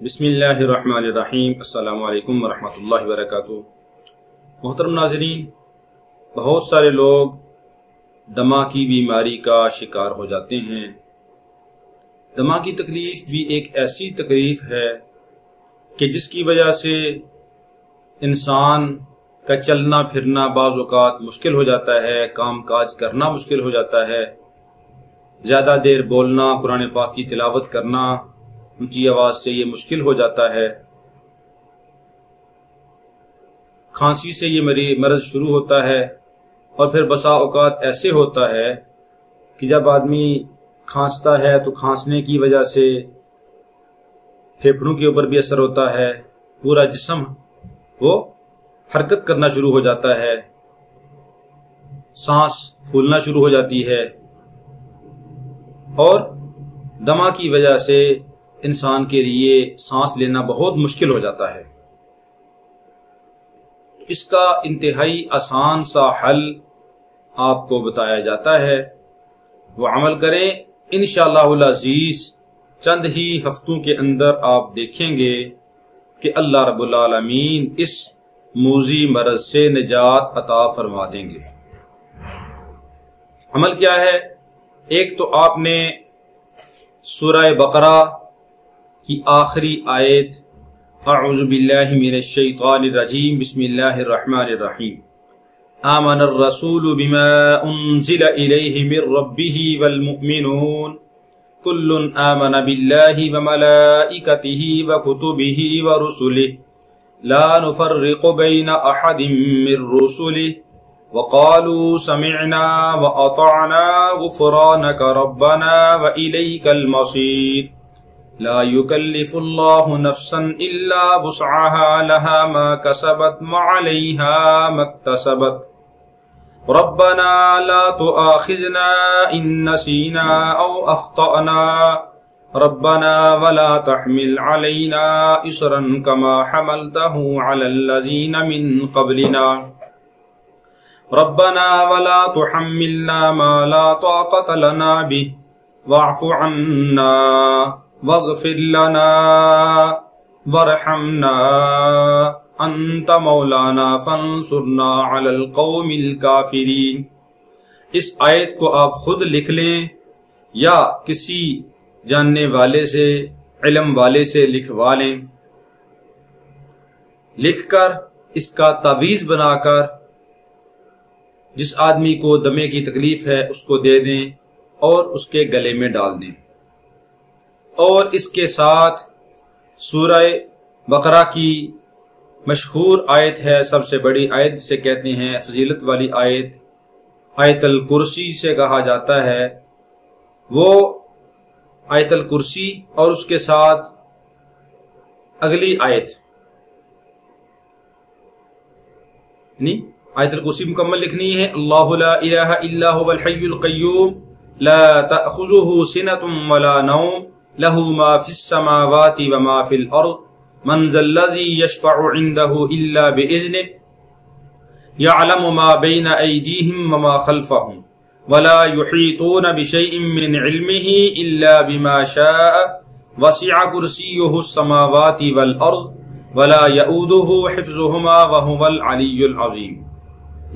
بسم اللہ الرحمن الرحیم۔ السلام علیکم ورحمۃ اللہ وبرکاتہ۔ محترم ناظرین، بہت سارے لوگ دمہ کی بیماری کا شکار ہو جاتے ہیں۔ دمہ کی تکلیف بھی ایک ایسی تکلیف ہے کہ جس کی وجہ سے انسان کا چلنا پھرنا بعض اوقات مشکل ہو جاتا ہے، کام کاج کرنا مشکل ہو جاتا ہے، زیادہ دیر بولنا، قرآن پاک کی تلاوت کرنا اونچی آواز سے یہ مشکل ہو جاتا ہے۔ کھانسی سے یہ مرض شروع ہوتا ہے اور پھر بسا اوقات ایسے ہوتا ہے کہ جب آدمی کھانستا ہے تو کھانسنے کی وجہ سے پھیپھڑوں کے اوپر بھی اثر ہوتا ہے، پورا جسم وہ حرکت کرنا شروع ہو جاتا ہے، سانس پھولنا شروع ہو جاتی ہے، اور دمہ کی وجہ سے انسان کے لیے سانس لینا بہت مشکل ہو جاتا ہے۔ اس کا انتہائی آسان سا حل آپ کو بتایا جاتا ہے، وہ عمل کریں، انشاءاللہ العزیز چند ہی ہفتوں کے اندر آپ دیکھیں گے کہ اللہ رب العالمین اس موذی مرض سے نجات عطا فرما دیں گے۔ عمل کیا ہے؟ ایک تو آپ نے سورہ بقرہ کی آخری آیت اعوذ باللہ من الشیطان الرجیم بسم اللہ الرحمن الرحیم آمن الرسول بما انزل الیہ من ربہ والمؤمنون کل آمن باللہ وملائکتہ وکتبہ ورسلہ لا نفرق بین احد من رسلہ وقالوا سمعنا واطعنا غفرانک ربنا والیک المصیر لا يكلف الله نفسا إلا وسعها لها ما كسبت وعليها ما اكتسبت ربنا لا تؤاخذنا إن نسينا أو أخطأنا ربنا ولا تحمل علينا إصرا كما حملته على الذين من قبلنا ربنا ولا تحملنا ما لا طاقة لنا به واعف عنا واغفر لنا وارحمنا انت مولانا فانصرنا على القوم الكافرین۔ اس آیت کو آپ خود لکھ لیں یا کسی جاننے والے سے، علم والے سے لکھوا لیں، لکھ کر اس کا تعویذ بنا کر جس آدمی کو دمے کی تکلیف ہے اس کو دے دیں اور اس کے گلے میں ڈال دیں، اور اس کے ساتھ سورہ بقرہ کی مشہور آیت ہے، سب سے بڑی آیت سے کہتے ہیں، فضیلت والی آیت، آیت الکرسی سے کہا جاتا ہے، وہ آیت الکرسی اور اس کے ساتھ اگلی آیت، یعنی آیت الکرسی مکمل لکھنی ہے۔ اللہ لا الہ الا هو الحی القیوم لا تأخذه سنة ولا نوم له ما في السماوات وما في الأرض من ذا الذي يشفع عنده إلا بإذنه يعلم ما بين أيديهم وما خلفهم ولا يحيطون بشيء من علمه إلا بما شاء وسع كرسيه السماوات والأرض ولا يؤوده حفظهما وهو العلي العظيم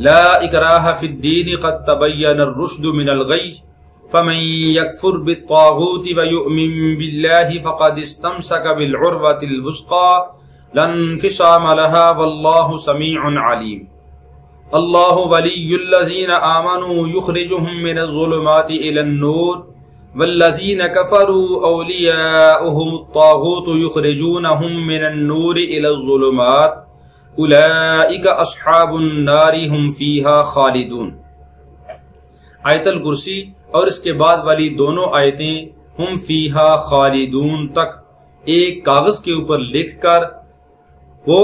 لا إكراه في الدين قد تبين الرشد من الغي فمن يكفر بالطاغوت ويؤمن بالله فقد استمسك بالعروة الوثقى لا انفصام لها والله سميع عليم الله ولي الذين آمنوا يخرجهم من الظلمات إلى النور والذين كفروا أولياؤهم الطاغوت يخرجونهم من النور إلى الظلمات أولئك أصحاب النار هم فيها خالدون۔ آیت الکرسی اور اس کے بعد والی دونوں آیتیں ہم فیہا خالدون تک ایک کاغذ کے اوپر لکھ کر وہ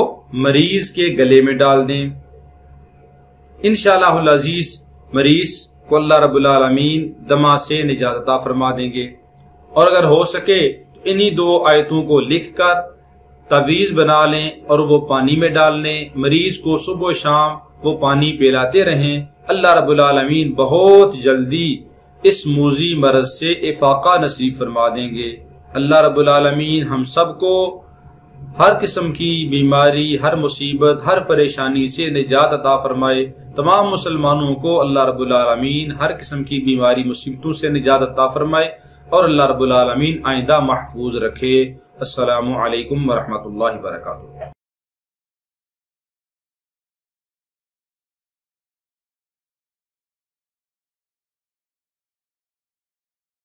مریض کے گلے میں ڈال دیں، انشاءاللہ العزیز مریض کو اللہ رب العالمین دمہ سے نجات عطا فرما دیں گے۔ اور اگر ہو سکے تو انہی دو آیتوں کو لکھ کر تعویذ بنا لیں اور وہ پانی میں ڈال لیں، مریض کو صبح و شام وہ پانی پلاتے رہیں، اللہ رب العالمین بہت جلدی اس موذی مرض سے افاقہ نصیب فرما دیں گے۔ اللہ رب العالمین ہم سب کو ہر قسم کی بیماری، ہر مصیبت، ہر پریشانی سے نجات عطا فرمائے۔ تمام مسلمانوں کو اللہ رب العالمین ہر قسم کی بیماری مصیبتوں سے نجات عطا فرمائے اور اللہ رب العالمین آئندہ محفوظ رکھے۔ السلام علیکم ورحمۃ اللہ وبرکاتہ۔